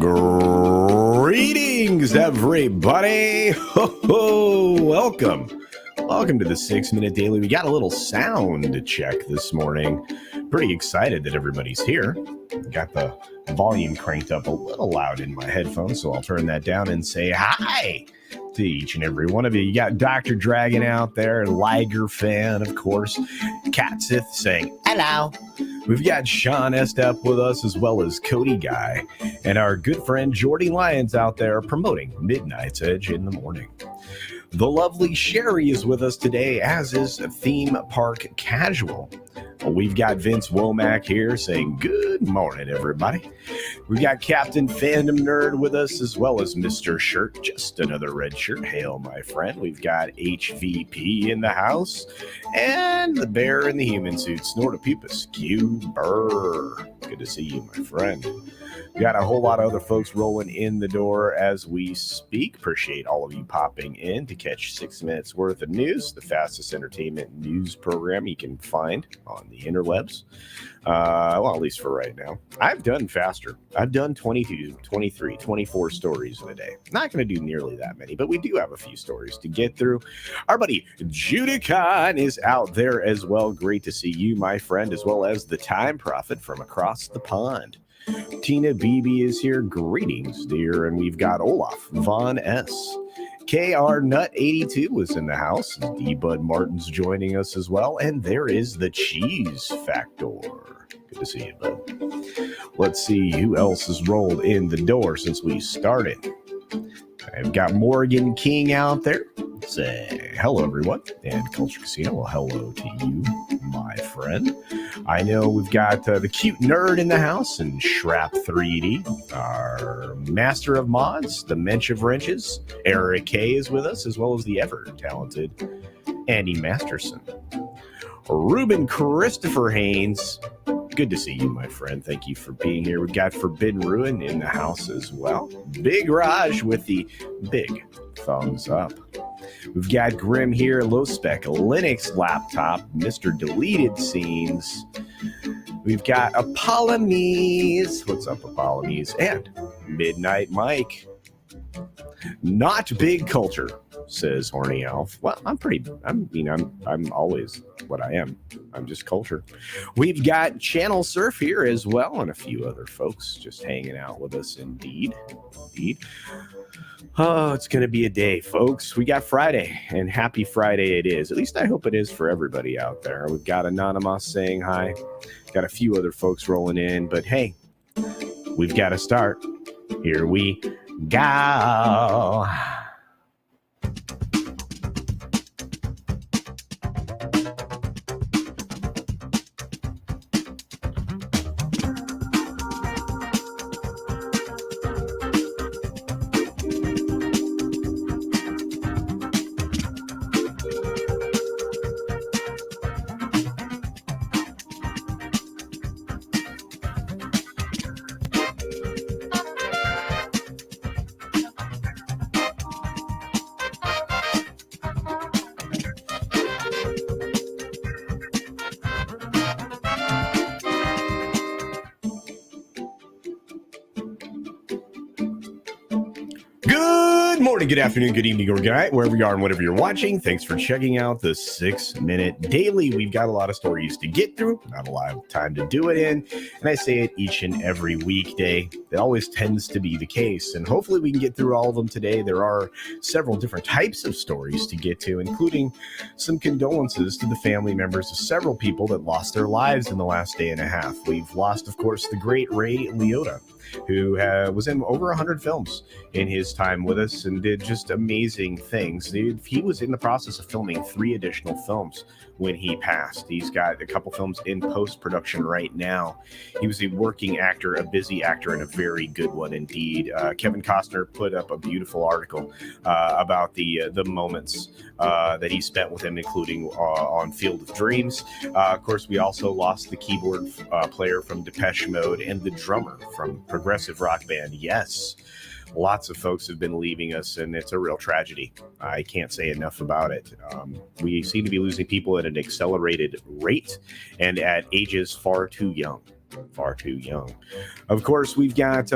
Greetings, everybody. Welcome to the 6-Minute Daily. We got a little sound check this morning. Pretty excited that everybody's here. Got the volume cranked up a little loud in my headphones, so I'll turn that down and say hi to each and every one of you. You got Dr. Dragon out there, Liger fan, of course. Catsith saying hello. We've got Sean Estep with us, as well as Cody Guy, and our good friend Jodi Lyons out there promoting Midnight's Edge in the morning. The lovely Sherry is with us today, as is Theme Park Casual. We've got Vince Womack here saying good morning, everybody. We've got Captain Fandom Nerd with us, as well as Mr. Shirt, just another red shirt. Hail, my friend. We've got HVP in the house, and the bear in the human suit, Snortopupus Q Burr. Good to see you, my friend. We got a whole lot of other folks rolling in the door as we speak. Appreciate all of you popping in to catch 6 minutes worth of news, the fastest entertainment news program you can find on the interwebs. Well, at least for right now. I've done faster. I've done 22, 23, 24 stories in a day. Not going to do nearly that many, but we do have a few stories to get through. Our buddy Judicon is out there as well. Great to see you, my friend, as well as the Time Prophet from across the pond. Tina Beebe is here. Greetings, dear. And we've got Olaf Von S. KR Nut 82 was in the house. D Bud Martin's joining us as well. And there is the Cheese Factor. Good to see you, bud. Let's see who else has rolled in the door since we started. I've got Morgan King out there. Say hello, everyone. And Culture Casino, well, hello to you, my friend. I know we've got the cute nerd in the house and Shrap 3D, our master of mods, the Mensch of Wrenches. Eric K is with us, as well as the ever-talented Andy Masterson. Ruben Christopher Haynes, good to see you, my friend. Thank you for being here. We've got Forbidden Ruin in the house as well. Big Raj with the big thumbs up. We've got Grim here, Low Spec Linux Laptop, Mr. Deleted Scenes. We've got Apollomies. What's up, Apollomies? And Midnight Mike. Not big culture, says Horny Elf. Well, I'm always what I am. I'm just culture. We've got Channel Surf here as well, and a few other folks just hanging out with us. Indeed. Oh, it's going to be a day, folks. We got Friday, and happy Friday it is. At least I hope it is for everybody out there. We've got Anonymous saying hi. Got a few other folks rolling in, but hey, we've got to start. Here we go. Good afternoon, good evening, or good night, wherever you are and whatever you're watching. Thanks for checking out the 6-Minute Daily. We've got a lot of stories to get through, not a lot of time to do it in, and I say it each and every weekday. It always tends to be the case, and hopefully we can get through all of them today. There are several different types of stories to get to, including some condolences to the family members of several people that lost their lives in the last day and a half. We've lost, of course, the great Ray Liotta, who was in over 100 films in his time with us and did just amazing things. He was in the process of filming 3 additional films when he passed. He's got a couple films in post-production right now. He was a working actor, a busy actor, and a very good one indeed. Kevin Costner put up a beautiful article about the moments that he spent with him, including on Field of Dreams. Of course, we also lost the keyboard player from Depeche Mode and the drummer from progressive rock band Yes. Lots of folks have been leaving us, and it's a real tragedy. I can't say enough about it. We seem to be losing people at an accelerated rate and at ages far too young. Of course, we've got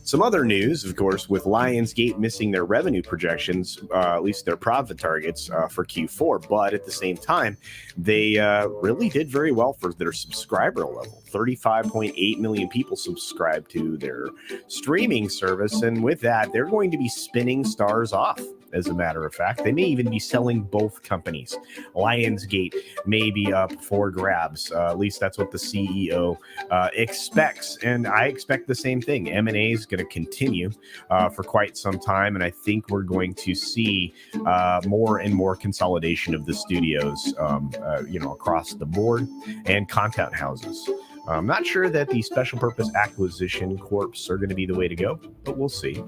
Some other news, of course, with Lionsgate missing their revenue projections, at least their profit targets for Q4, but at the same time, they really did very well for their subscriber level. 35.8 million people subscribe to their streaming service, and with that, they're going to be spinning Starz off. As a matter of fact, they may even be selling both companies. Lionsgate may be up for grabs. At least that's what the CEO expects, and I expect the same thing. M&A is going to continue for quite some time, and I think we're going to see more and more consolidation of the studios, across the board, and content houses. I'm not sure that the special purpose acquisition corps are going to be the way to go, but we'll see.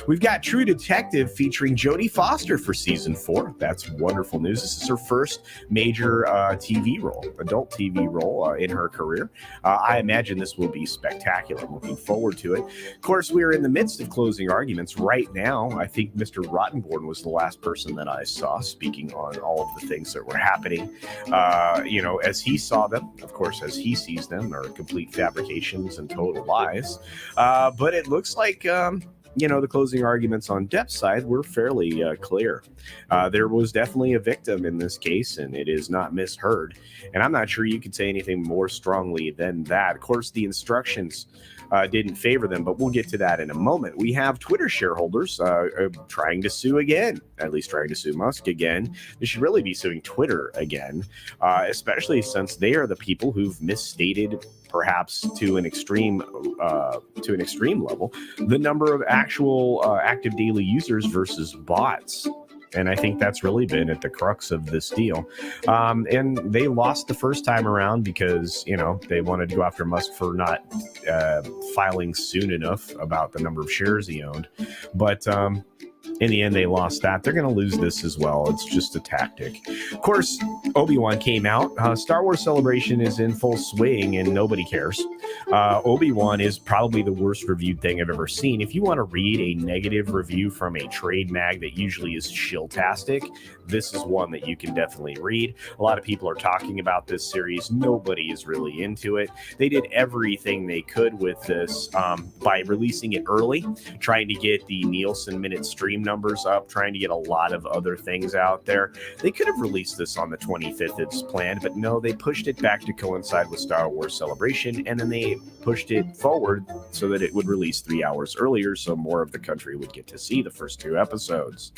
We've got True Detective featuring Jodi Foster for season 4. That's wonderful news. This is her first major TV role, adult TV role in her career. I imagine this will be spectacular. I'm looking forward to it. Of course, we are in the midst of closing arguments right now. I think Mr. Rottenborn was the last person that I saw speaking on all of the things that were happening, as he saw them, of course, as he sees them, are complete fabrications and total lies. But it looks like, the closing arguments on Depp's side were fairly clear. There was definitely a victim in this case, and it is not misheard. And I'm not sure you could say anything more strongly than that. Of course, the instructions didn't favor them, but we'll get to that in a moment. We have Twitter shareholders trying to sue again, at least trying to sue Musk again. They should really be suing Twitter again, especially since they are the people who've misstated, perhaps to an extreme level, the number of actual active daily users versus bots. And I think that's really been at the crux of this deal. And they lost the first time around because, they wanted to go after Musk for not filing soon enough about the number of shares he owned. But in the end, they lost that. They're going to lose this as well. It's just a tactic. Of course, Obi-Wan came out. Star Wars Celebration is in full swing, and nobody cares. Obi-Wan is probably the worst reviewed thing I've ever seen. If you want to read a negative review from a trade mag that usually is shilltastic, this is one that you can definitely read. A lot of people are talking about this series. Nobody is really into it. They did everything they could with this by releasing it early, trying to get the Nielsen minute stream numbers up, trying to get a lot of other things out there. They could have released this on the 25th as planned, but no, they pushed it back to coincide with Star Wars Celebration, and then they pushed it forward so that it would release 3 hours earlier, so more of the country would get to see the first 2 episodes.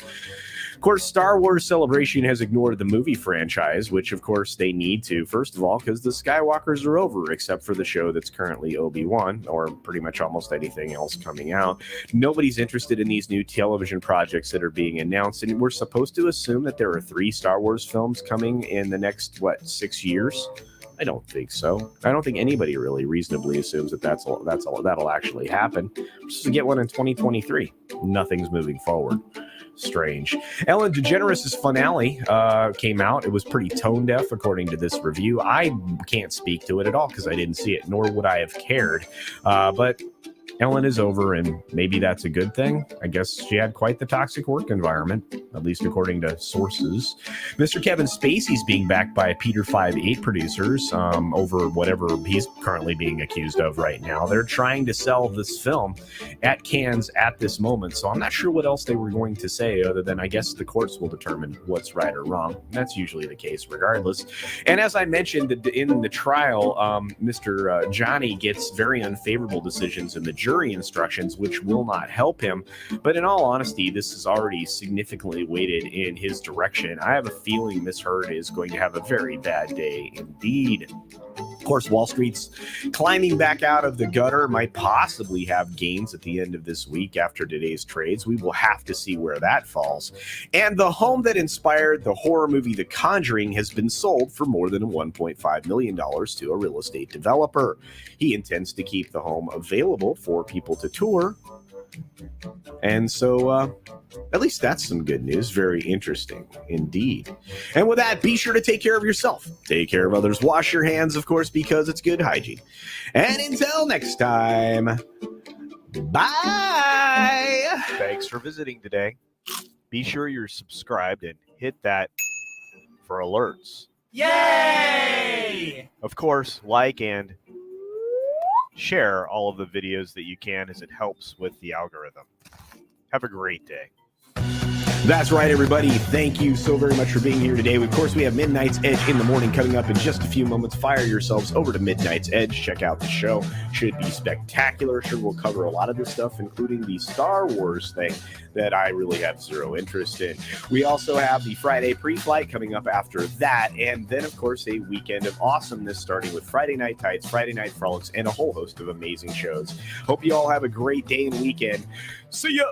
Of course, Star Wars Celebration has ignored the movie franchise, which of course they need to, first of all, because the Skywalkers are over, except for the show that's currently Obi-Wan, or pretty much almost anything else coming out. Nobody's interested in these new television projects that are being announced, and we're supposed to assume that there are 3 Star Wars films coming in the next, 6 years? I don't think so. I don't think anybody really reasonably assumes that that'll actually happen. We're supposed to get one in 2023. Nothing's moving forward. Strange. Ellen DeGeneres' finale came out. It was pretty tone deaf, according to this review. I can't speak to it at all because I didn't see it, nor would I have cared. But Ellen is over, and maybe that's a good thing. I guess she had quite the toxic work environment, at least according to sources. Mr. Kevin Spacey's being backed by Peter 5-8 producers over whatever he's currently being accused of right now. They're trying to sell this film at Cannes at this moment, so I'm not sure what else they were going to say other than I guess the courts will determine what's right or wrong. That's usually the case regardless. And as I mentioned in the trial, Mr. Johnny gets very unfavorable decisions in the jury instructions, which will not help him. But in all honesty, this is already significantly weighted in his direction. I have a feeling Miss Heard is going to have a very bad day indeed. Of course, Wall Street's climbing back out of the gutter, might possibly have gains at the end of this week after today's trades. We will have to see where that falls. And the home that inspired the horror movie The Conjuring has been sold for more than $1.5 million to a real estate developer. He intends to keep the home available for people to tour. And so, at least that's some good news. Very interesting indeed. And with that, be sure to take care of yourself. Take care of others. Wash your hands, of course, because it's good hygiene. And until next time, bye. Thanks for visiting today. Be sure you're subscribed and hit that for alerts. Yay! Of course, like and share all of the videos that you can, as it helps with the algorithm. Have a great day. That's right, everybody. Thank you so very much for being here today. Of course, we have Midnight's Edge in the morning coming up in just a few moments. Fire yourselves over to Midnight's Edge. Check out the show. Should be spectacular. Sure, we'll cover a lot of this stuff, including the Star Wars thing that I really have zero interest in. We also have the Friday pre-flight coming up after that. And then, of course, a weekend of awesomeness starting with Friday Night Tights, Friday Night Frolics, and a whole host of amazing shows. Hope you all have a great day and weekend. See ya!